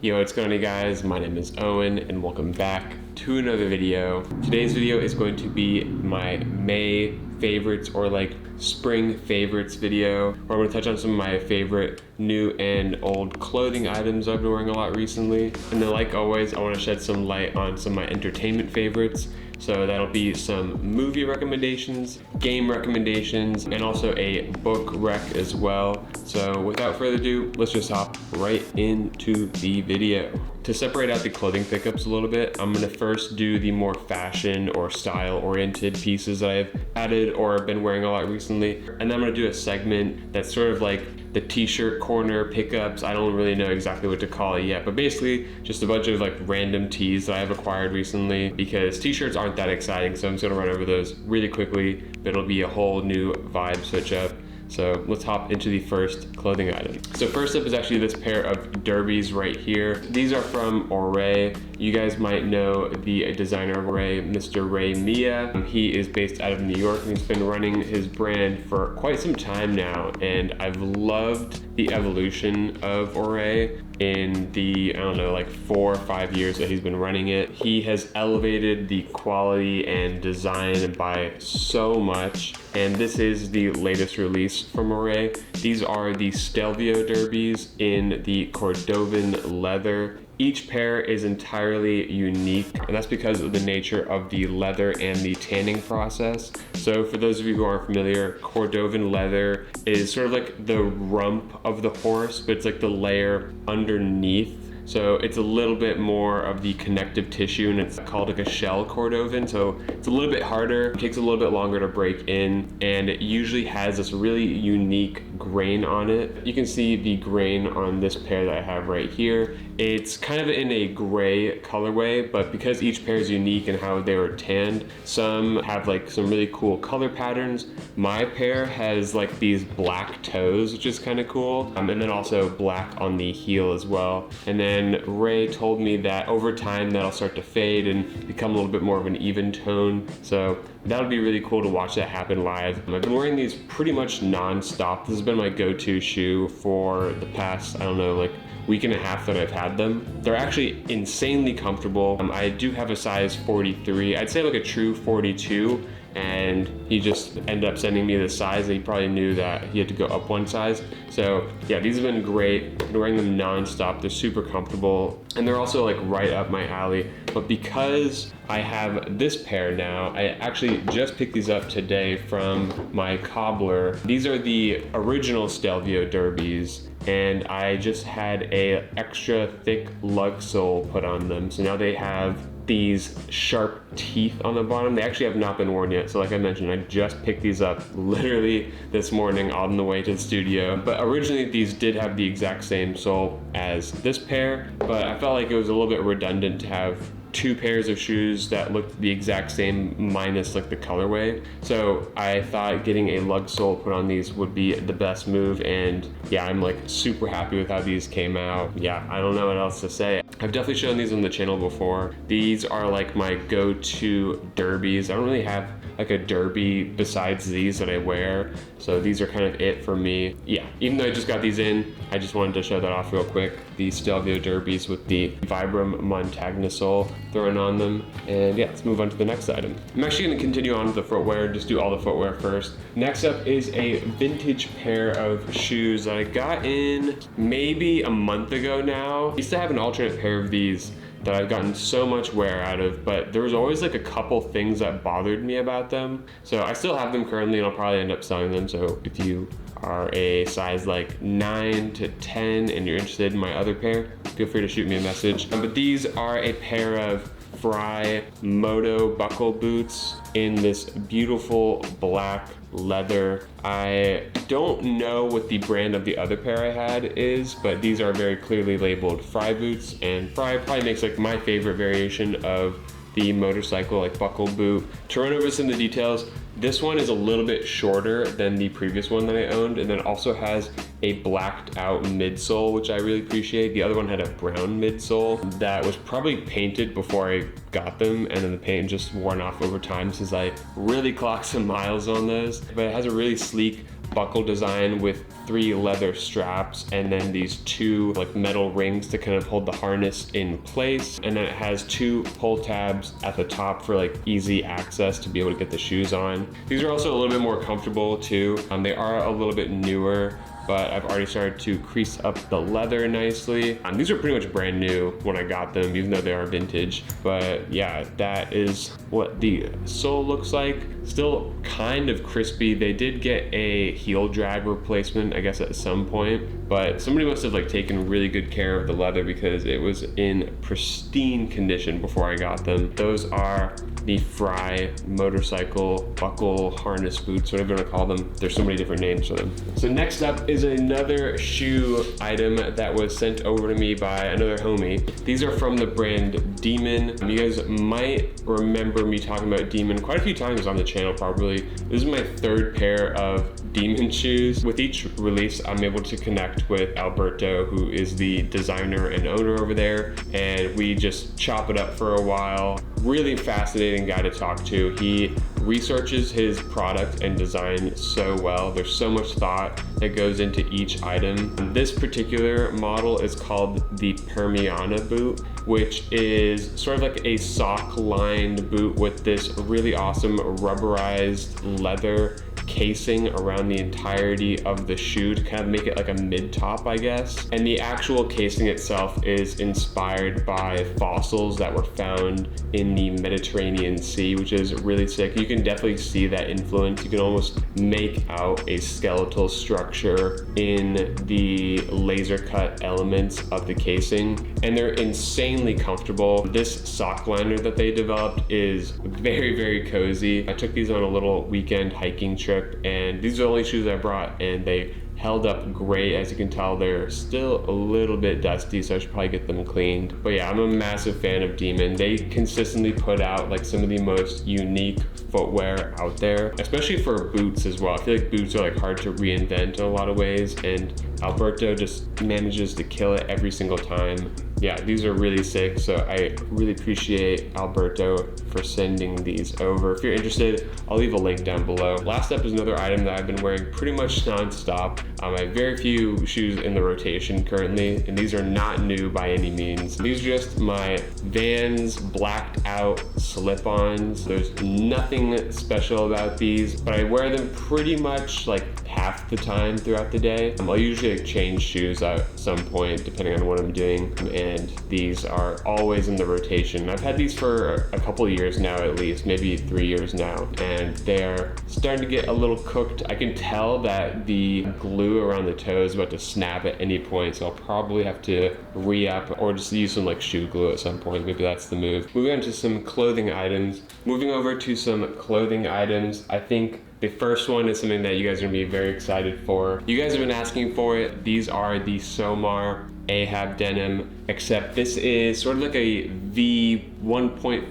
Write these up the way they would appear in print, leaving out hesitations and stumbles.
Yo, what's going on, guys? My name is Owen and welcome back to another video. Today's video is going to be my May favorites or like spring favorites video, where I'm going to touch on some of my favorite new and old clothing items I've been wearing a lot recently. And then like always, I want to shed some light on some of my entertainment favorites. So that'll be some movie recommendations, game recommendations, and also a book rec as well. So without further ado, let's just hop right into the video. To separate out the clothing pickups a little bit, I'm gonna first do the more fashion or style oriented pieces that I've added or been wearing a lot recently. And then I'm gonna do a segment that's sort of like the t-shirt corner pickups. I don't really know exactly what to call it yet, but basically just a bunch of like random tees that I've acquired recently, because t-shirts aren't that exciting. So I'm just gonna run over those really quickly, but it'll be a whole new vibe switch up. So let's hop into the first clothing item. So first up is actually this pair of derbies right here. These are from Oray. You guys might know the designer of Oray, Mr. Ray Mia. He is based out of New York and he's been running his brand for quite some time now. And I've loved the evolution of Oray in the, I don't know, like 4 or 5 years that he's been running it. He has elevated the quality and design by so much. And this is the latest release from Marrow. These are the Stelvio derbies in the Cordovan leather. Each pair is entirely unique, and that's because of the nature of the leather and the tanning process. So for those of you who aren't familiar, Cordovan leather is sort of like the rump of the horse, but it's like the layer underneath. So it's a little bit more of the connective tissue, and it's called like a shell Cordovan. So it's a little bit harder, it takes a little bit longer to break in, and it usually has this really unique grain on it. You can see the grain on this pair that I have right here. It's kind of in a gray colorway, but because each pair is unique in how they were tanned, some have like some really cool color patterns. My pair has like these black toes, which is kind of cool, and then also black on the heel as well. And then Ray told me that over time that'll start to fade and become a little bit more of an even tone. So that would be really cool to watch that happen live. I've been wearing these pretty much non-stop. This has been my go-to shoe for the past, I don't know, like week and a half that I've had them. They're actually insanely comfortable. I do have a size 43. I'd say like a true 42. And he just ended up sending me the size, and he probably knew that he had to go up one size. So yeah, these have been great. I've been wearing them non-stop. They're super comfortable, and they're also like right up my alley. But because I have this pair now, I actually just picked these up today from my cobbler. These are the original Stelvio derbies, and I just had a extra thick lug sole put on them. So now they have these sharp teeth on the bottom. They actually have not been worn yet. So like I mentioned, I just picked these up literally this morning on the way to the studio. But originally these did have the exact same sole as this pair, but I felt like it was a little bit redundant to have 2 pairs of shoes that looked the exact same minus like the colorway. So I thought getting a lug sole put on these would be the best move, and yeah, I'm like super happy with how these came out. Yeah, I don't know what else to say. I've definitely shown these on the channel before. These are like my go-to derbies. I don't really have like a derby besides these that I wear, so these are kind of it for me. Yeah, even though I just got these in, I just wanted to show that off real quick. The Stelvio derbies with the Vibram Montagna sole thrown on them. And yeah, let's move on to the next item. I'm actually gonna continue on with the footwear, just do all the footwear first. Next up is a vintage pair of shoes that I got in maybe a month ago now. I used to have an alternate pair of these that I've gotten so much wear out of, but there was always like a couple things that bothered me about them. So I still have them currently, and I'll probably end up selling them. So if you are a size like 9 to 10 and you're interested in my other pair, feel free to shoot me a message. But these are a pair of Fry Moto buckle boots in this beautiful black leather. I don't know what the brand of the other pair I had is, but these are very clearly labeled Fry boots, and Fry probably makes like my favorite variation of the motorcycle like buckle boot. To run over some of the details, this one is a little bit shorter than the previous one that I owned, and then also has a blacked out midsole, which I really appreciate. The other one had a brown midsole that was probably painted before I got them, and then the paint just worn off over time since I really clocked some miles on those. But it has a really sleek buckle design with 3 leather straps and then these 2 like metal rings to kind of hold the harness in place. And then it has 2 pull tabs at the top for like easy access to be able to get the shoes on. These are also a little bit more comfortable too. They are a little bit newer, but I've already started to crease up the leather nicely. These are pretty much brand new when I got them, even though they are vintage. But yeah, that is what the sole looks like. Still kind of crispy. They did get a heel drag replacement, I guess, at some point, but somebody must have like taken really good care of the leather because it was in pristine condition before I got them. Those are the Fry motorcycle buckle harness boots, whatever you want to call them. There's so many different names for them. So next up is another shoe item that was sent over to me by another homie. These are from the brand Denim. You guys might remember me talking about Denim quite a few times on the channel probably. This is my 3rd pair of Denim shoes. With each release, I'm able to connect with Alberto, who is the designer and owner over there, and we just chop it up for a while. Really fascinating guy to talk to. He researches his product and design so well. There's so much thought that goes into each item. This particular model is called the Permiana boot, which is sort of like a sock-lined boot with this really awesome rubberized leather casing around the entirety of the shoe to kind of make it like a mid-top, I guess. And the actual casing itself is inspired by fossils that were found in the Mediterranean Sea, which is really sick. You can definitely see that influence. You can almost make out a skeletal structure in the laser cut elements of the casing, and they're insanely comfortable. This sock liner that they developed is very, very cozy. I took these on a little weekend hiking trip, and these are the only shoes I brought, and they held up great. As you can tell, they're still a little bit dusty, so I should probably get them cleaned. But yeah, I'm a massive fan of Denim. They consistently put out like some of the most unique footwear out there, especially for boots as well. I feel like boots are like hard to reinvent in a lot of ways, and Alberto just manages to kill it every single time. Yeah, these are really sick, so I really appreciate Alberto for sending these over. If you're interested, I'll leave a link down below. Last up is another item that I've been wearing pretty much non-stop. I have very few shoes in the rotation currently, and these are not new by any means. These are just my Vans blacked out slip-ons. There's nothing special about these, but I wear them pretty much like half the time throughout the day. I'll usually change shoes at some point depending on what I'm doing, and these are always in the rotation. I've had these for a couple of years now, at least maybe 3 years now, and they're starting to get a little cooked. I can tell that the glue around the toe is about to snap at any point, so I'll probably have to re-up or just use some like shoe glue at some point. Maybe that's the move. Moving on to some clothing items. Moving over to some clothing items, I think the first one is something that you guys are gonna be very excited for. You guys have been asking for it. These are the SOMAR Ahab denim, except this is sort of like a V1.5,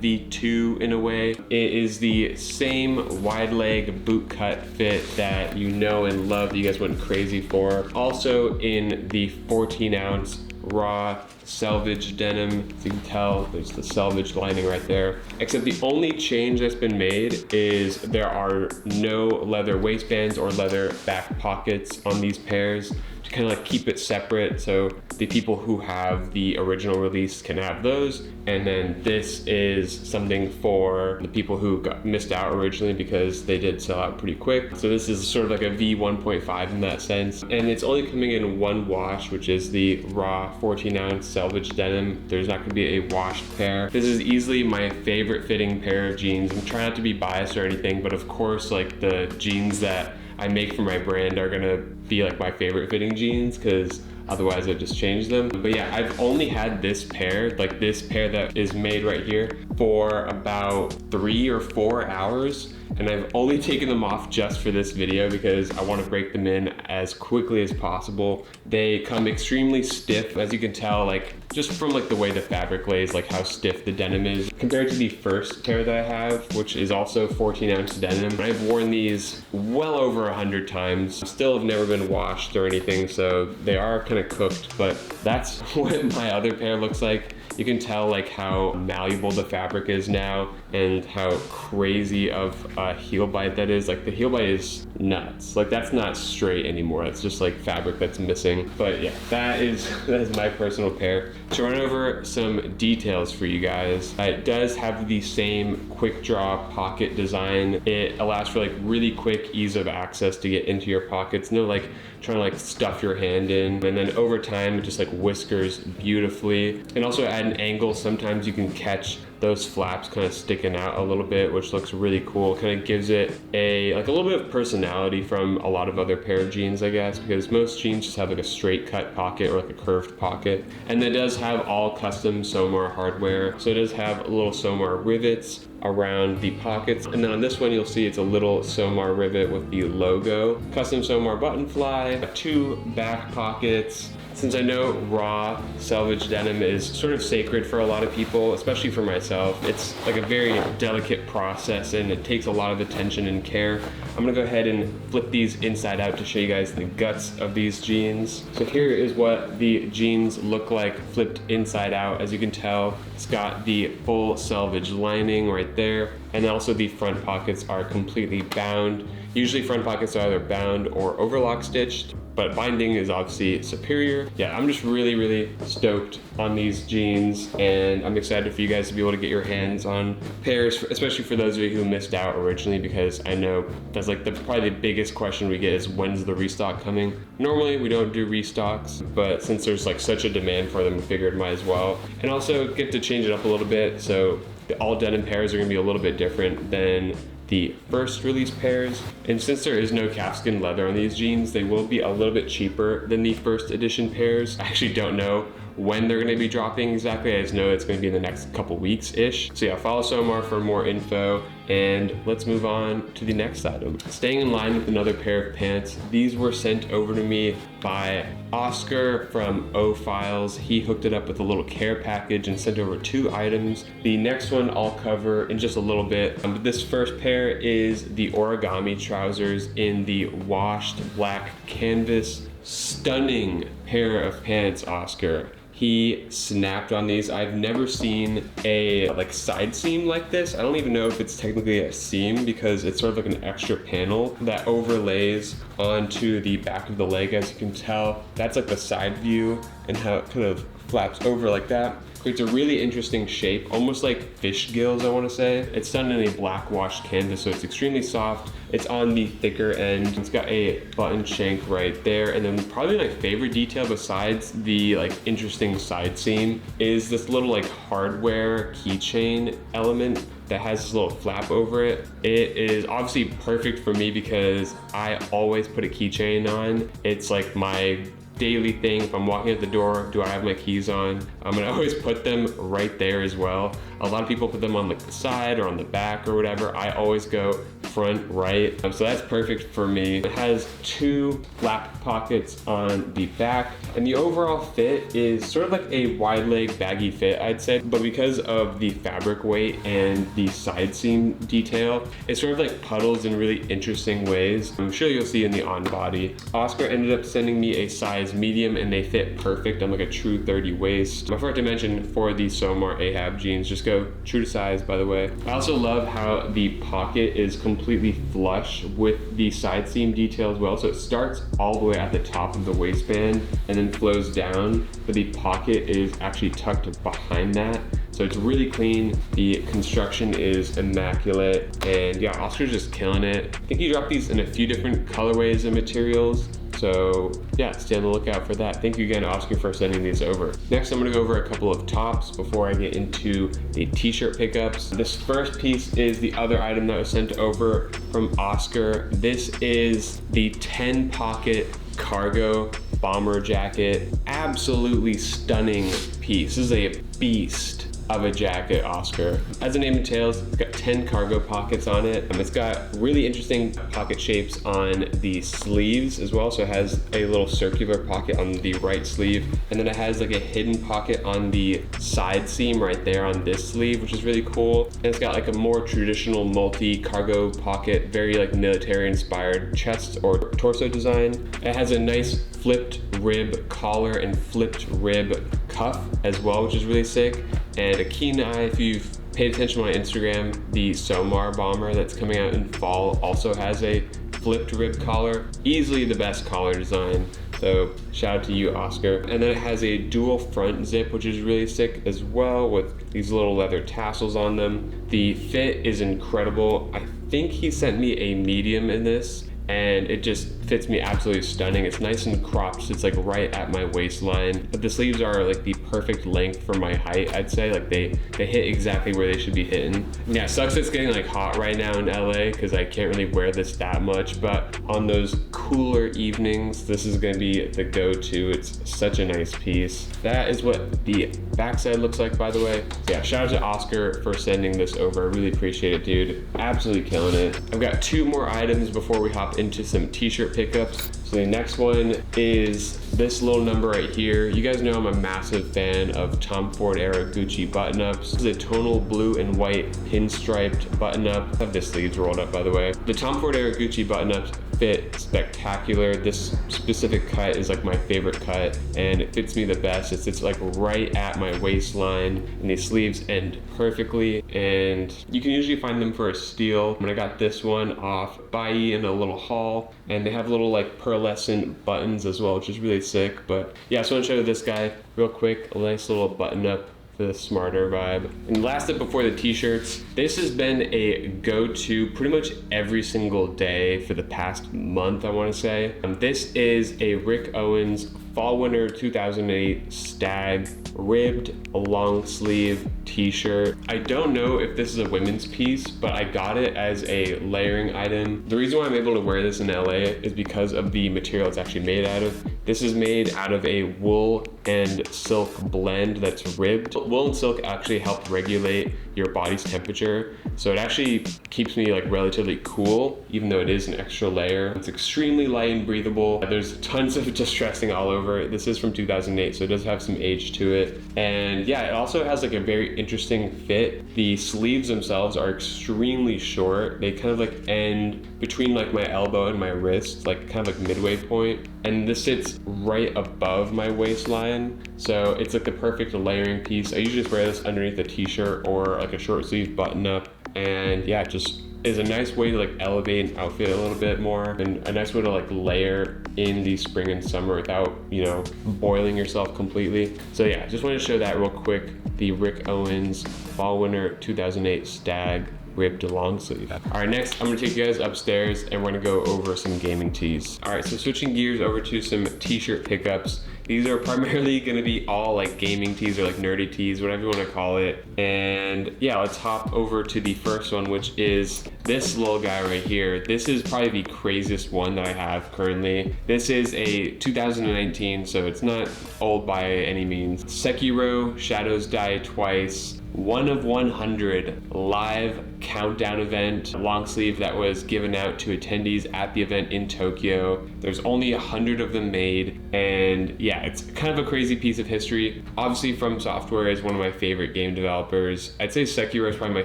V2 in a way. It is the same wide leg boot cut fit that you know and love, that you guys went crazy for. Also in the 14-ounce raw selvage denim. As you can tell, there's the selvage lining right there. Except the only change that's been made is there are no leather waistbands or leather back pockets on these pairs to kind of like keep it separate, so the people who have the original release can have those, and then this is something for the people who missed out originally because they did sell out pretty quick. So this is sort of like a V1.5 in that sense, and it's only coming in one wash, which is the raw 14-ounce selvage denim. There's not going to be a washed pair. This is easily my favorite fitting pair of jeans. I'm trying not to be biased or anything, but of course, like the jeans that I make for my brand are gonna be like my favorite fitting jeans, because otherwise I'd just change them. But yeah, I've only had this pair, like this pair that is made right here, for about 3 or 4 hours. And I've only taken them off just for this video because I want to break them in as quickly as possible. They come extremely stiff. As you can tell, like just from like the way the fabric lays, like how stiff the denim is. Compared to the first pair that I have, which is also 14-ounce denim, I've worn these well over 100 times. Still have never been washed or anything, so they are kind of cooked, but that's what my other pair looks like. You can tell like how malleable the fabric is now and how crazy of a heel bite that is. Like the heel bite is nuts. Like that's not straight anymore. It's just like fabric that's missing. But yeah, that is my personal pair. To run over some details for you guys, it does have the same quick draw pocket design. It allows for like really quick ease of access to get into your pockets. No like trying to like stuff your hand in, and then over time it just like whiskers beautifully. And also at an angle, sometimes you can catch those flaps kind of sticking out a little bit, which looks really cool. Kind of gives it a little bit of personality from a lot of other pair of jeans, I guess, because most jeans just have like a straight cut pocket or like a curved pocket. And it does have all custom SOMAR hardware. So it does have little SOMAR rivets around the pockets. And then on this one, you'll see it's a little SOMAR rivet with the logo. Custom SOMAR button fly, 2 back pockets. Since I know raw selvage denim is sort of sacred for a lot of people, especially for myself, it's like a very delicate process and it takes a lot of attention and care. I'm gonna go ahead and flip these inside out to show you guys the guts of these jeans. So here is what the jeans look like flipped inside out. As you can tell, it's got the full selvage lining right there, and also the front pockets are completely bound. Usually front pockets are either bound or overlock stitched, but binding is obviously superior. Yeah, I'm just really stoked on these jeans, and I'm excited for you guys to be able to get your hands on pairs, especially for those of you who missed out originally, because I know that's like probably the biggest question we get is when's the restock coming? Normally we don't do restocks, but since there's like such a demand for them, we figured might as well. And also get to change it up a little bit, so the all denim pairs are gonna be a little bit different than the first release pairs. And since there is no calfskin leather on these jeans, they will be a little bit cheaper than the first edition pairs. I actually don't know when they're gonna be dropping exactly. I just know it's gonna be in the next couple weeks-ish. So yeah, follow SOMAR for more info, and let's move on to the next item. Staying in line with another pair of pants, these were sent over to me by Oscar from O Files. He hooked it up with a little care package and sent over 2 items. The next one I'll cover in just a little bit. But this first pair is the origami trousers in the washed black canvas. Stunning pair of pants, Oscar. He snapped on these. I've never seen a like side seam like this. I don't even know if it's technically a seam because it's sort of like an extra panel that overlays onto the back of the leg. As you can tell, that's like the side view and how it kind of flaps over like that. Creates a really interesting shape, almost like fish gills, I want to say. It's done in a black washed canvas, so it's extremely soft. It's on the thicker end. It's got a button shank right there. And then probably my favorite detail besides the like interesting side seam is this little like hardware keychain element that has this little flap over it. It is obviously perfect for me because I always put a keychain on. It's like my daily thing. If I'm walking out the door, do I have my keys on? I'm gonna always put them right there as well. A lot of people put them on like the side or on the back or whatever. I always go front right. So that's perfect for me. It has 2 flap pockets on the back, and the overall fit is sort of like a wide leg baggy fit, I'd say. But because of the fabric weight and the side seam detail, it sort of like puddles in really interesting ways. I'm sure you'll see in the on body. Oscar ended up sending me a size medium, and they fit perfect on like a true 30 waist. I forgot to mention for the SOMAR Ahab jeans, just go true to size, by the way. I also love how the pocket is completely flush with the side seam detail as well. So it starts all the way at the top of the waistband and then flows down, but the pocket is actually tucked behind that. So it's really clean. The construction is immaculate, and yeah, Oscar's just killing it. I think he dropped these in a few different colorways and materials. So yeah, stay on the lookout for that. Thank you again, Oscar, for sending these over. Next, I'm gonna go over a couple of tops before I get into the t-shirt pickups. This first piece is the other item that was sent over from Oscar. This is the 10 pocket cargo bomber jacket. Absolutely stunning piece. This is a beast of a jacket, Oscar. As the name entails, it's got 10 cargo pockets on it. It's got really interesting pocket shapes on the sleeves as well. So it has a little circular pocket on the right sleeve, and then it has like a hidden pocket on the side seam right there on this sleeve, which is really cool. And it's got like a more traditional multi-cargo pocket, very like military inspired chest or torso design. It has a nice flipped rib collar and flipped rib cuff as well, which is really sick. And a keen eye, if you've paid attention on my Instagram, the SOMAR bomber that's coming out in fall also has a flipped rib collar. Easily the best collar design. So shout out to you, Oscar. And then it has a dual front zip, which is really sick as well, with these little leather tassels on them. The fit is incredible. I think he sent me a medium in this, and it just fits me absolutely stunning. It's nice and cropped. It's like right at my waistline, but the sleeves are like the perfect length for my height, I'd say. Like they hit exactly where they should be hitting. Yeah, sucks it's getting like hot right now in LA because I can't really wear this that much, but on those cooler evenings, this is gonna be the go-to. It's such a nice piece. That is what the backside looks like, by the way. Yeah, shout out to Oscar for sending this over. I really appreciate it, dude. Absolutely killing it. I've got 2 more items before we hop into some t-shirt pickups. So the next one is this little number right here. You guys know I'm a massive fan of Tom Ford era Gucci button-ups. This is a tonal blue and white pinstriped button-up. I have the sleeves rolled up, by the way. The Tom Ford era Gucci button-ups fit spectacular. This specific cut is like my favorite cut, and it fits me the best. It's like right at my waistline, and these sleeves end perfectly, and you can usually find them for a steal. And I got this one off Buy in a little haul, and they have little like pearlescent buttons as well, which is really sick. But yeah, so I want to show you this guy real quick. A nice little button up for the smarter vibe. And last up before the t-shirts, this has been a go-to pretty much every single day for the past month, I want to say. This is a Rick Owens Fall Winter 2008 Stag ribbed long sleeve t-shirt. I don't know if this is a women's piece, but I got it as a layering item. The reason why I'm able to wear this in LA is because of the material it's actually made out of. This is made out of a wool and silk blend that's ribbed. Wool and silk actually help regulate your body's temperature, so it actually keeps me like relatively cool, even though it is an extra layer. It's extremely light and breathable. There's tons of distressing all over it. This is from 2008, so it does have some age to it. And yeah, it also has like a very interesting fit. The sleeves themselves are extremely short. They kind of like end between like my elbow and my wrist, like kind of like midway point. And this sits right above my waistline. So it's like the perfect layering piece. I usually just wear this underneath a t-shirt or like a short sleeve button up. And yeah, it just is a nice way to like elevate an outfit a little bit more, and a nice way to like layer in the spring and summer without, you know, boiling yourself completely. So yeah, just wanted to show that real quick. The Rick Owens Fall Winter 2008 Stag ribbed long sleeve. All right, next I'm gonna take you guys upstairs and we're gonna go over some gaming tees. All right, so switching gears over to some t-shirt pickups. These are primarily gonna be all like gaming tees or like nerdy tees, whatever you wanna call it. And yeah, let's hop over to the first one, which is this little guy right here. This is probably the craziest one that I have currently. This is a 2019, so it's not old by any means. Sekiro Shadows Die Twice 1 of 100 live countdown event long sleeve that was given out to attendees at the event in Tokyo. There's only 100 of them made, and yeah, it's kind of a crazy piece of history. Obviously, From Software is one of my favorite game developers. I'd say Sekiro is probably my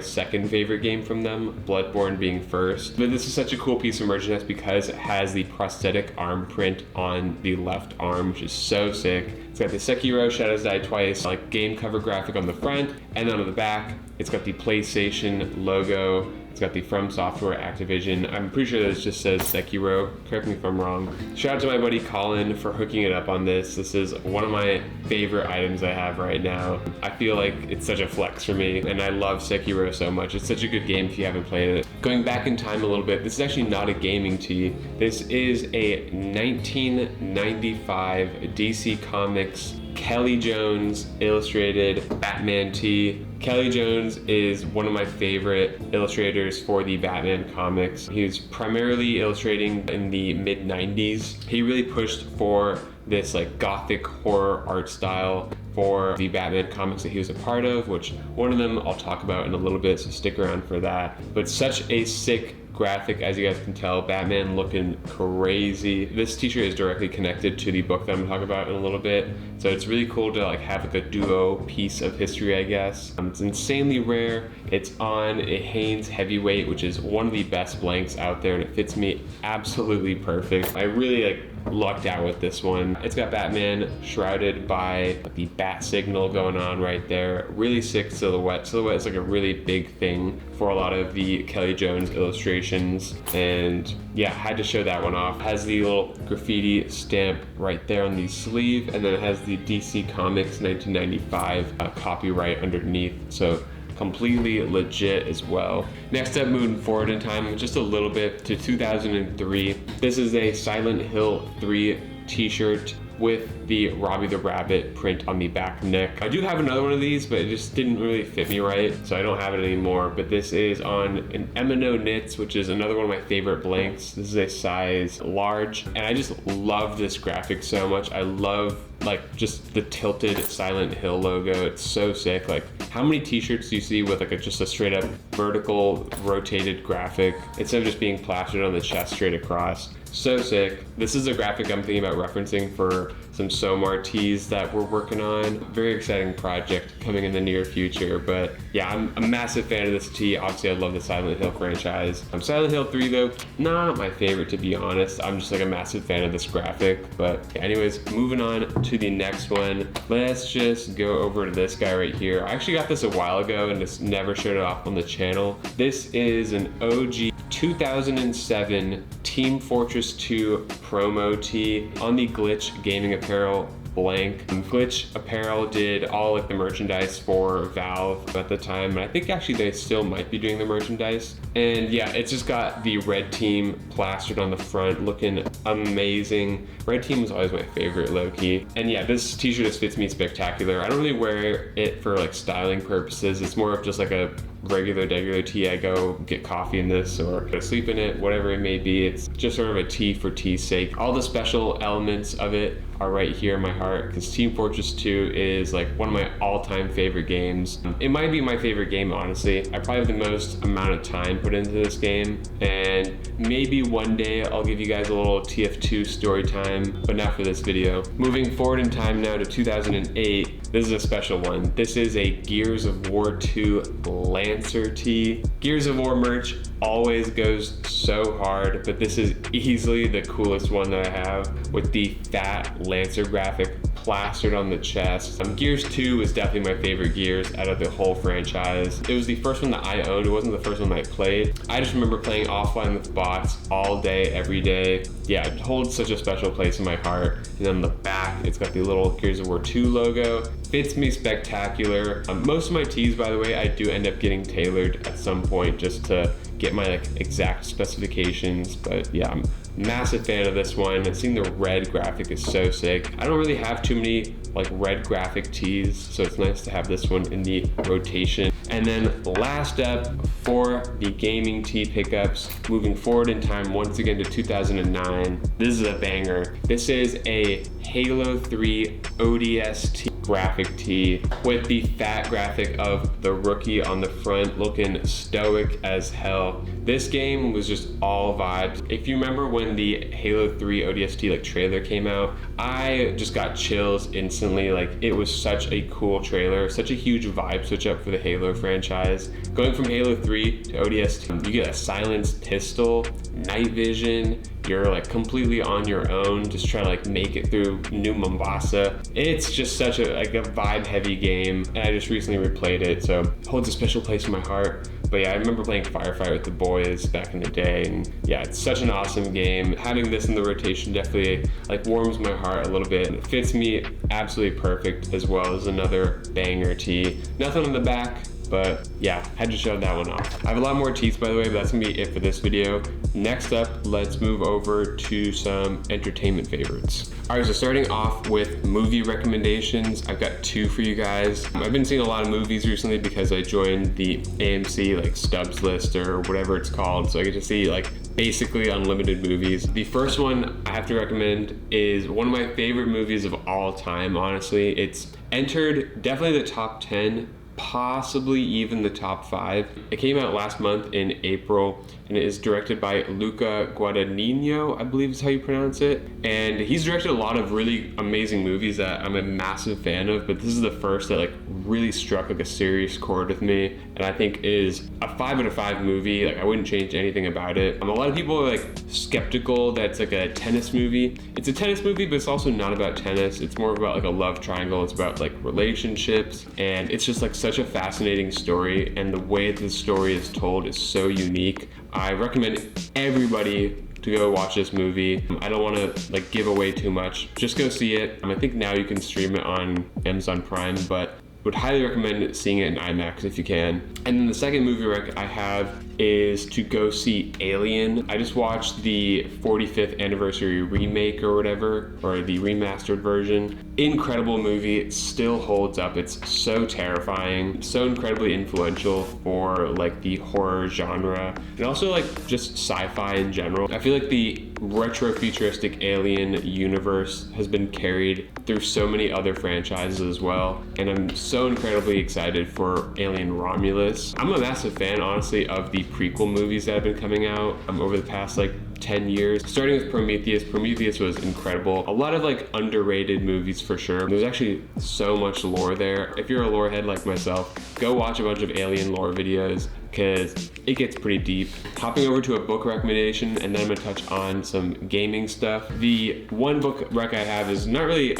second favorite game from them, Bloodborne being first. But this is such a cool piece of merchandise because it has the prosthetic arm print on the left arm, which is so sick. It's got the Sekiro Shadows Die Twice like game cover graphic on the front, and then on the back, it's got the PlayStation logo. It's got the From Software Activision. I'm pretty sure this just says Sekiro. Correct me if I'm wrong. Shout out to my buddy Colin for hooking it up on this. This is one of my favorite items I have right now. I feel like it's such a flex for me, and I love Sekiro so much. It's such a good game if you haven't played it. Going back in time a little bit, this is actually not a gaming tee. This is a 1995 DC Comics Kelly Jones illustrated Batman tee. Kelly Jones is one of my favorite illustrators for the Batman comics. He was primarily illustrating in the mid-90s. He really pushed for this like gothic horror art style for the Batman comics that he was a part of, which one of them I'll talk about in a little bit, so stick around for that. But such a sick graphic, as you guys can tell, Batman looking crazy. This t-shirt is directly connected to the book that I'm gonna talk about in a little bit, so it's really cool to like have like a duo piece of history, I guess. It's insanely rare. It's on a Hanes heavyweight, which is one of the best blanks out there, and it fits me absolutely perfect. I really like lucked out with this one. It's got Batman shrouded by the bat signal going on right there. Really sick silhouette. Silhouette is like a really big thing for a lot of the Kelly Jones illustrations, and yeah, had to show that one off. It has the little graffiti stamp right there on the sleeve, and then it has the DC Comics 1995 copyright underneath, so completely legit as well. Next up, moving forward in time just a little bit to 2003. This is a Silent Hill 3 t-shirt with the Robbie the Rabbit print on the back neck. I do have another one of these, but it just didn't really fit me right, so I don't have it anymore. But this is on an M&O Knits, which is another one of my favorite blanks. This is a size large, and I just love this graphic so much. I love like just the tilted Silent Hill logo. It's so sick. Like, how many t-shirts do you see with like just a straight up vertical rotated graphic instead of just being plastered on the chest straight across? So sick. This is a graphic I'm thinking about referencing for some SOMAR tees that we're working on. Very exciting project coming in the near future. But yeah, I'm a massive fan of this tee. Obviously, I love the Silent Hill franchise. Silent Hill 3 though, not my favorite, to be honest. I'm just like a massive fan of this graphic. But anyways, moving on to the next one. Let's just go over to this guy right here. I actually got this a while ago and just never showed it off on the channel. This is an OG 2007 Team Fortress 2 promo tee on the Glitch Gaming Apparel blank. Glitch Apparel did all like the merchandise for Valve at the time, and I think actually they still might be doing the merchandise. And yeah, it's just got the red team plastered on the front, looking amazing. Red team was always my favorite, low-key. And yeah, this t-shirt just fits me spectacular. I don't really wear it for like styling purposes. It's more of just like a regular tee. I go get coffee in this or go to sleep in it, whatever it may be. It's just sort of a tee for tee's sake. All the special elements of it are right here in my heart, because Team Fortress 2 is like one of my all-time favorite games. It might be my favorite game, honestly. I probably have the most amount of time put into this game, and maybe one day I'll give you guys a little TF2 story time, but not for this video. Moving forward in time now to 2008, this is a special one. This is a Gears of War 2 Lancer tee. Gears of War merch always goes so hard, but this is easily the coolest one that I have, with the fat Lancer graphic plastered on the chest. Gears 2 was definitely my favorite Gears out of the whole franchise. It was the first one that I owned. It wasn't the first one that I played. I just remember playing offline with bots all day, every day. Yeah, it holds such a special place in my heart. And on the back, it's got the little Gears of War 2 logo. Fits me spectacular. Most of my tees, by the way, I do end up getting tailored at some point just to get my like exact specifications. But yeah, I'm a massive fan of this one. And seeing the red graphic is so sick. I don't really have too many like red graphic tees, so it's nice to have this one in the rotation. And then last up for the gaming tee pickups, moving forward in time once again to 2009. This is a banger. This is a Halo 3 ODST graphic tee with the fat graphic of the rookie on the front, looking stoic as hell. This game was just all vibes. If you remember when the Halo 3 ODST like trailer came out, I just got chills instantly. Like, it was such a cool trailer, such a huge vibe switch up for the Halo franchise. Going from Halo 3 to ODST, you get a silenced pistol, night vision, you're like completely on your own, just trying to like make it through New Mombasa. It's just such a like a vibe heavy game, and I just recently replayed it, so it holds a special place in my heart. But yeah, I remember playing Firefight with the boys back in the day, and yeah, it's such an awesome game. Having this in the rotation definitely like warms my heart a little bit. It fits me absolutely perfect, as well as another banger tee. Nothing on the back, but yeah, had to show that one off. I have a lot more teas, by the way, but that's gonna be it for this video. Next up, let's move over to some entertainment favorites. All right, so starting off with movie recommendations, I've got two for you guys. I've been seeing a lot of movies recently because I joined the AMC like Stubs list or whatever it's called, so I get to see like basically unlimited movies. The first one I have to recommend is one of my favorite movies of all time, honestly. It's entered definitely the top 10, possibly even the top 5. It came out last month in April, and it is directed by Luca Guadagnino, I believe is how you pronounce it. And he's directed a lot of really amazing movies that I'm a massive fan of, but this is the first that like really struck like a serious chord with me, and I think is a 5 out of 5 movie. Like I wouldn't change anything about it. A lot of people are like skeptical that it's like a tennis movie. It's a tennis movie, but it's also not about tennis. It's more about like a love triangle. It's about like relationships, and it's just like such a fascinating story, and the way the story is told is so unique. I recommend everybody to go watch this movie. I don't want to like give away too much. Just go see it. I think now you can stream it on Amazon Prime, but would highly recommend seeing it in IMAX if you can. And then the second movie rec I have is to go see Alien. I just watched the 45th anniversary remake or whatever, or the remastered version. Incredible movie. It still holds up. It's so terrifying, so incredibly influential for like the horror genre, and also like just sci-fi in general. I feel like the retro futuristic Alien universe has been carried through so many other franchises as well, and I'm so incredibly excited for Alien Romulus. I'm a massive fan, honestly, of the prequel movies that have been coming out over the past like 10 years. Starting with Prometheus. Prometheus was incredible. A lot of like underrated movies for sure. There's actually so much lore there. If you're a lore head like myself, go watch a bunch of Alien lore videos, because it gets pretty deep. Hopping over to a book recommendation, and then I'm gonna touch on some gaming stuff. The one book rec I have is not really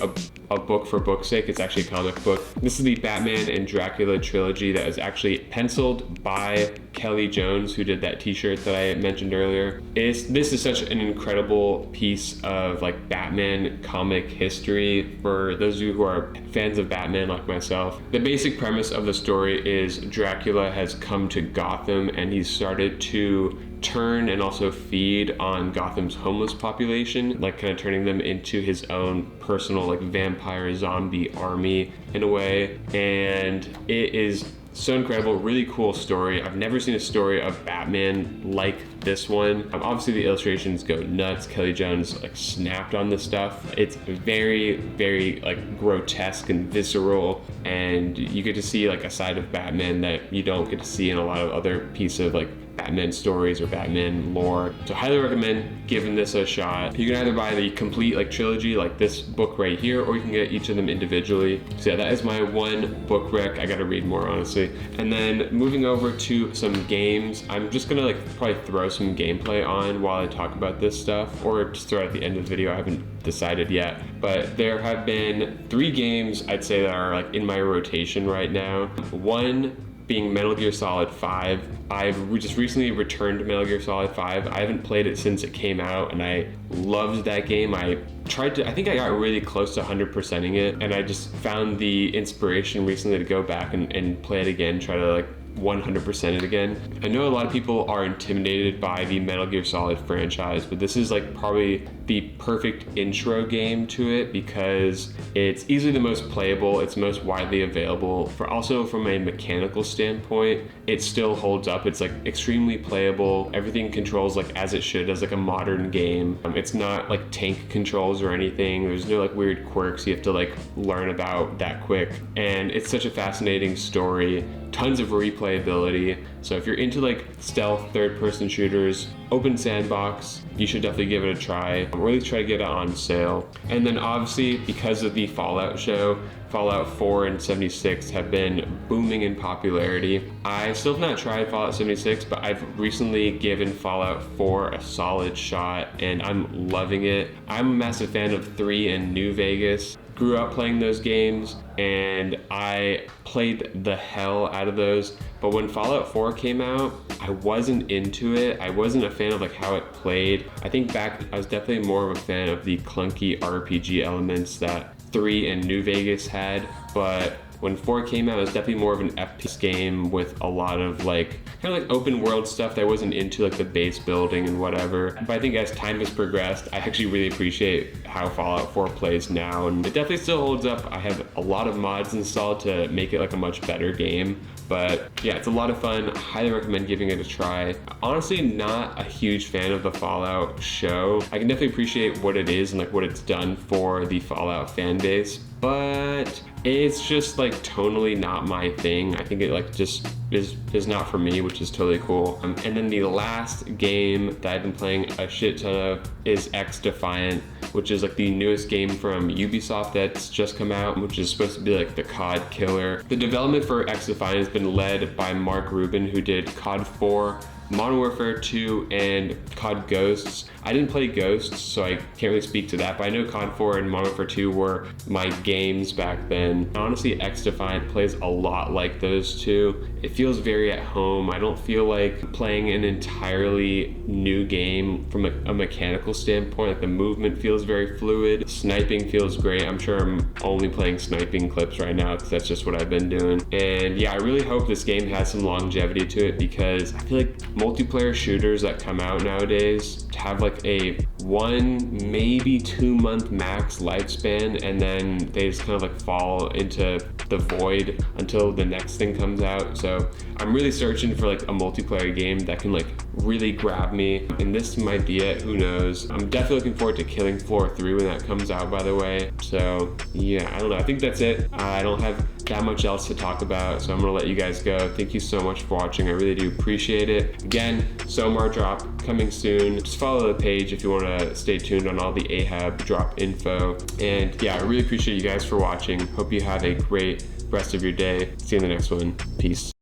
a book for book's sake, it's actually a comic book. This is the Batman and Dracula trilogy that was actually penciled by Kelly Jones, who did that t-shirt that I mentioned earlier. This is such an incredible piece of like Batman comic history for those of you who are fans of Batman like myself. The basic premise of the story is Dracula has come to Gotham, and he's started to turn and also feed on Gotham's homeless population, like kind of turning them into his own personal like vampire zombie army in a way. And it is so incredible, really cool story. I've never seen a story of Batman like this one. Obviously the illustrations go nuts. Kelly Jones like snapped on this stuff. It's very, very like grotesque and visceral, and you get to see like a side of Batman that you don't get to see in a lot of other pieces of like Batman stories or Batman lore. So highly recommend giving this a shot. You can either buy the complete like trilogy like this book right here, or you can get each of them individually. So yeah, that is my one book rec. I gotta read more, honestly. And then moving over to some games, I'm just gonna like probably throw some gameplay on while I talk about this stuff, or just throw it at the end of the video. I haven't decided yet, but there have been 3 games I'd say that are like in my rotation right now. One being Metal Gear Solid 5. I've just recently returned to Metal Gear Solid 5. I haven't played it since it came out, and I loved that game. I think I got really close to 100%ing it, and I just found the inspiration recently to go back and play it again, try to like 100% it again. I know a lot of people are intimidated by the Metal Gear Solid franchise, but this is like probably the perfect intro game to it, because it's easily the most playable, it's most widely available. Also from a mechanical standpoint, it still holds up. It's like extremely playable. Everything controls like as it should, as like a modern game. It's not like tank controls or anything. There's no like weird quirks you have to like learn about that quick. And it's such a fascinating story. Tons of replayability. So if you're into like stealth third-person shooters, open sandbox, you should definitely give it a try, or at least try to get it on sale. And then obviously, because of the Fallout show, Fallout 4 and 76 have been booming in popularity. I still have not tried Fallout 76, but I've recently given Fallout 4 a solid shot, and I'm loving it. I'm a massive fan of 3 and New Vegas. Grew up playing those games, and I played the hell out of those. But when Fallout 4 came out, I wasn't into it. I wasn't a fan of like how it played. I think back, I was definitely more of a fan of the clunky RPG elements that 3 and New Vegas had. But when 4 came out, it was definitely more of an FPS game with a lot of like kind of like open world stuff that I wasn't into, like the base building and whatever. But I think as time has progressed, I actually really appreciate how Fallout 4 plays now, and it definitely still holds up. I have a lot of mods installed to make it like a much better game. But yeah, it's a lot of fun. I highly recommend giving it a try. Honestly, not a huge fan of the Fallout show. I can definitely appreciate what it is and like what it's done for the Fallout fan base, but it's just like tonally not my thing. I think it like just is not for me, which is totally cool. And then the last game that I've been playing a shit ton of is X Defiant, which is like the newest game from Ubisoft that's just come out, which is supposed to be like the COD killer. The development for X Defiant has been led by Mark Rubin, who did COD 4, Modern Warfare 2, and COD Ghosts. I didn't play Ghosts, so I can't really speak to that, but I know COD 4 and Modern Warfare 2 were my games back then. Honestly, X Defiant plays a lot like those two. It feels very at home. I don't feel like playing an entirely new game from a mechanical standpoint. Like the movement feels very fluid. Sniping feels great. I'm sure I'm only playing sniping clips right now because that's just what I've been doing. And yeah, I really hope this game has some longevity to it, because I feel like multiplayer shooters that come out nowadays have like a 1, maybe 2 month max lifespan, and then they just kind of like fall into the void until the next thing comes out. So I'm really searching for like a multiplayer game that can like really grab me, and this might be it. Who knows? I'm definitely looking forward to Killing Floor 3 when that comes out, by the way. So yeah, I don't know. I think that's it. I don't have that much else to talk about, so I'm gonna let you guys go. Thank you so much for watching. I really do appreciate it. Again, SOMAR drop coming soon. Just follow the page if you want to stay tuned on all the Ahab drop info. And yeah, I really appreciate you guys for watching. Hope you have a great rest of your day. See you in the next one. Peace.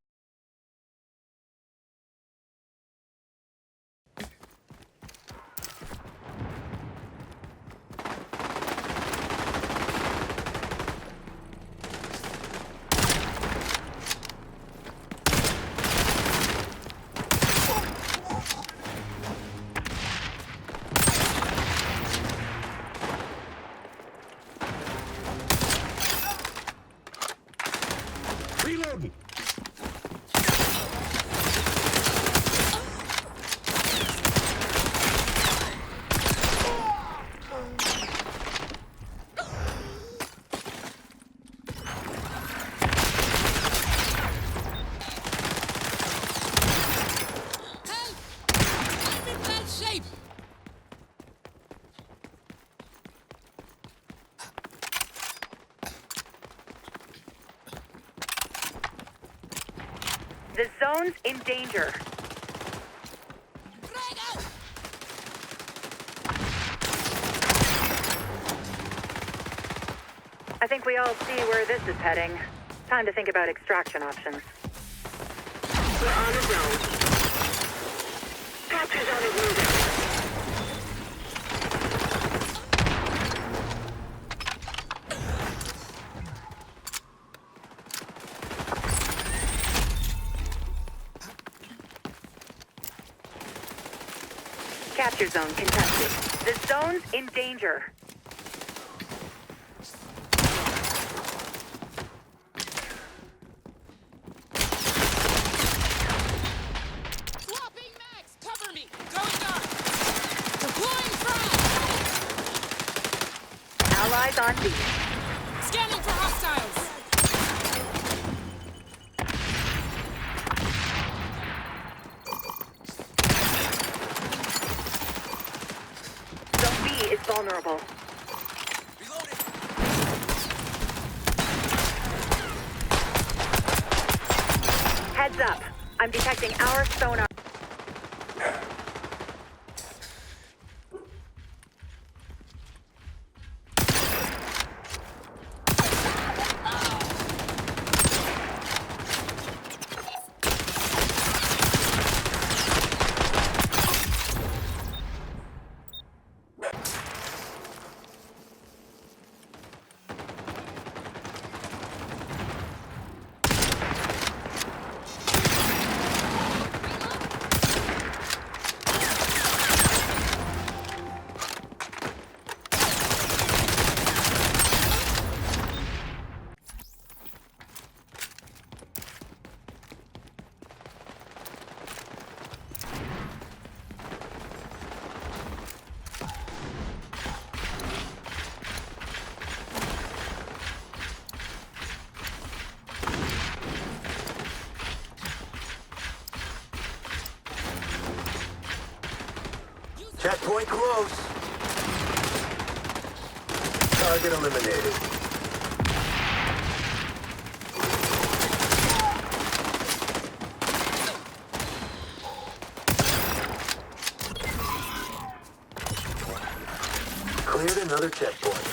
Reloading! The zone's in danger. I think we all see where this is heading. Time to think about extraction options. We're on a zone. Capture zone is moving. Capture zone contested. The zone's in danger. Swapping mags! Cover me! Going dark! Deploying frag! Allies on B. Scanning for hostiles! Zone B is vulnerable. Reloading! Heads up. I'm detecting our sonar. Checkpoint close. Target eliminated. Cleared another checkpoint.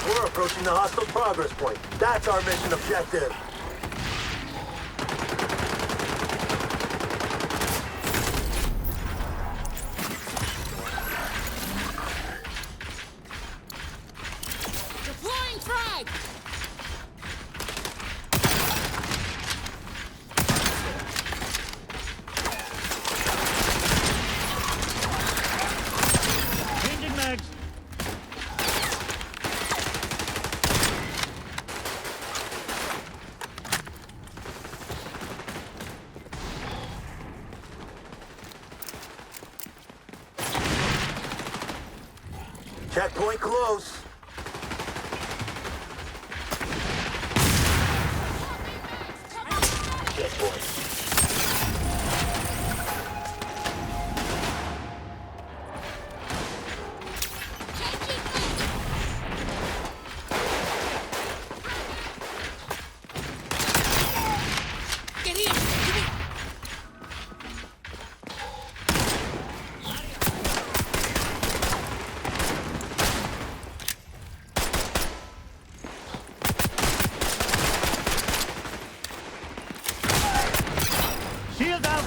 We're approaching the hostile progress point. That's our mission objective. Deploying frag! Changing mags. Checkpoint close. Checkpoint. Get in! Give me... Shield out.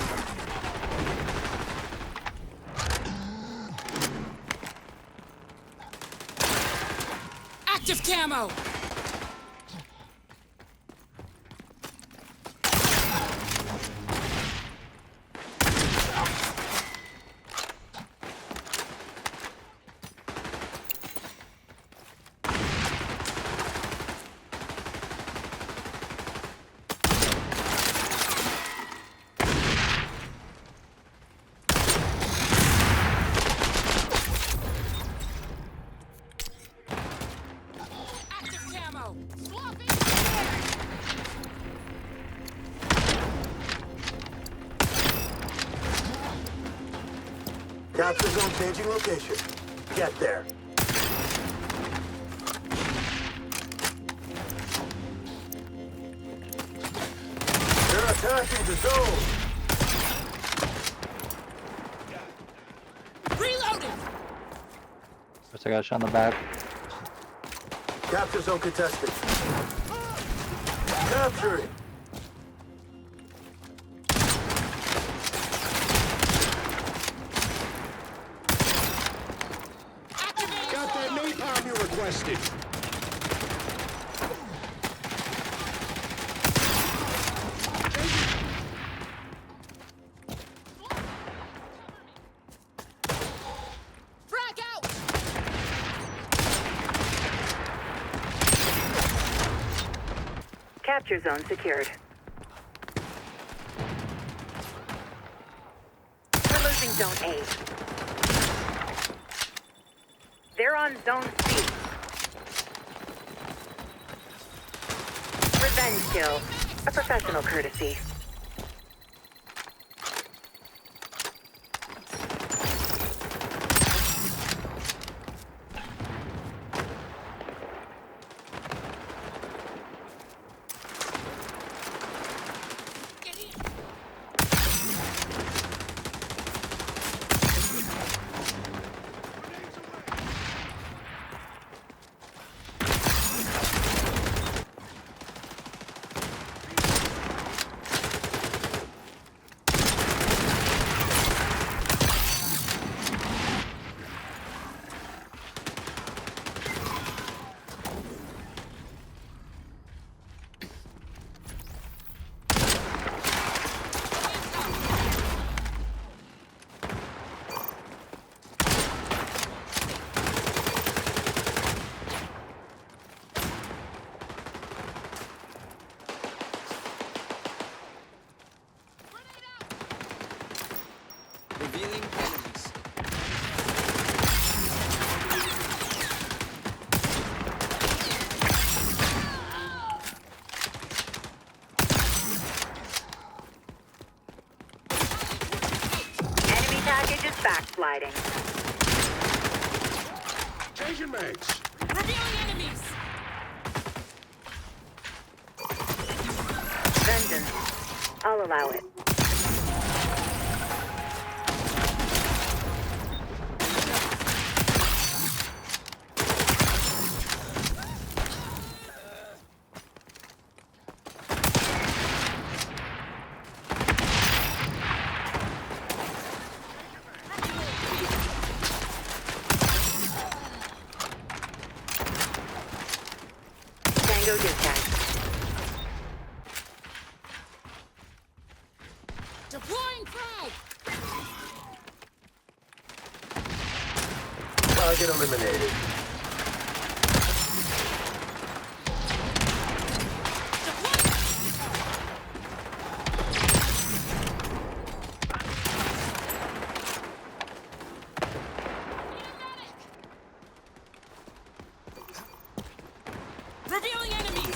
Active camo! Active camo! Swapping! Capture zone changing location. Get there. They're attacking the zone. Reloading! First I got shot in the back. Capture zone contested. Capturing. Got that napalm you requested. Frag out! Capture zone secured. We're losing zone A. They're on zone C. Revenge kill. A professional courtesy. Get in! Revealing enemies. Enemy package is backsliding. Changing mags. Revealing enemies. Vengeance. I'll allow it. Tango dispatch. Deploying frag. Target eliminated. Revealing enemies.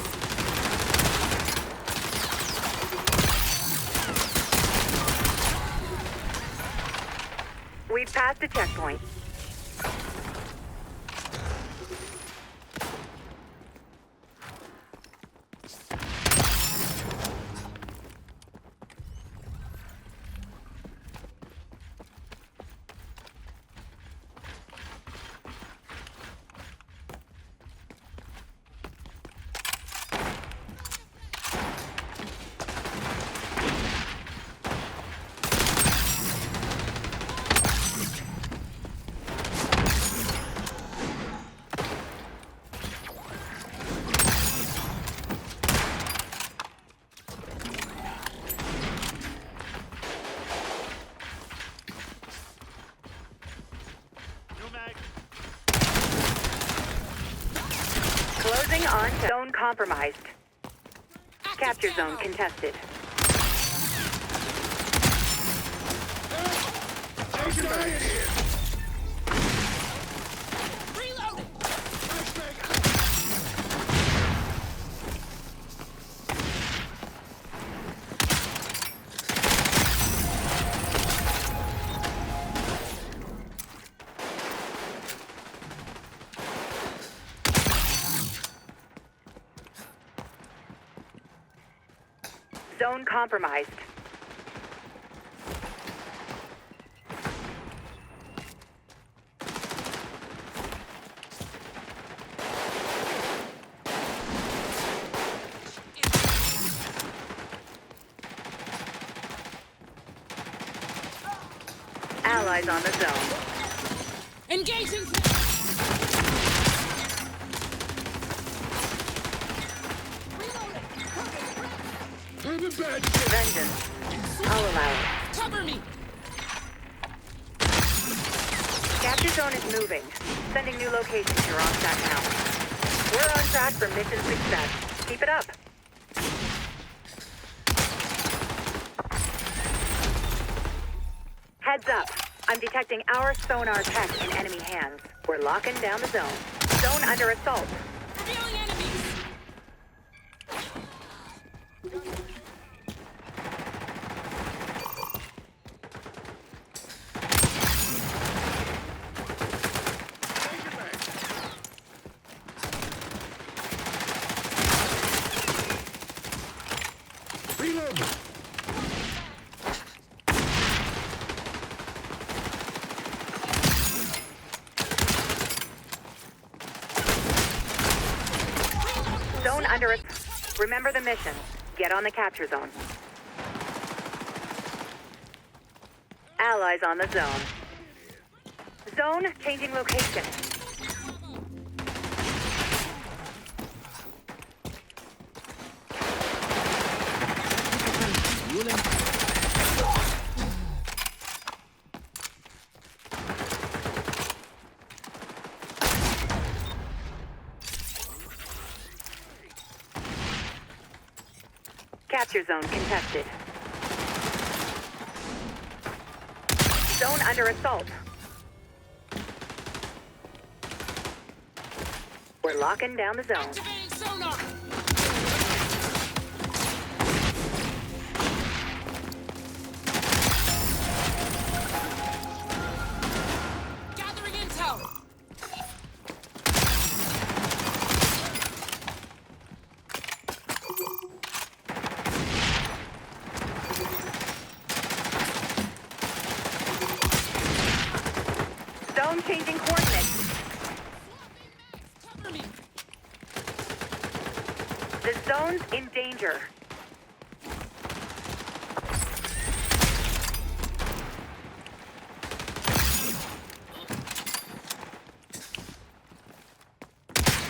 We've passed a checkpoint. New mag. Closing on to zone compromised. Capture zone contested. Changing mags. Reloading. Zone compromised. Allies on the zone. Engaging. Have a bad Vengeance. I'll allow it. Cover me. Capture zone is moving. Sending new locations. You're on track now. We're on track for mission success. Keep it up. Heads up. I'm detecting our sonar tech in enemy hands. We're locking down the zone. Zone under assault. Revealing enemies. reload. Zone under it. Remember the mission. Get on the capture zone. Allies on the zone. Zone changing location. Capture zone contested. Zone under assault. We're locking down the zone. Activating sonar. Gathering intel. Zone changing coordinates. Cover me. The zone's in danger.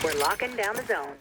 We're locking down the zone.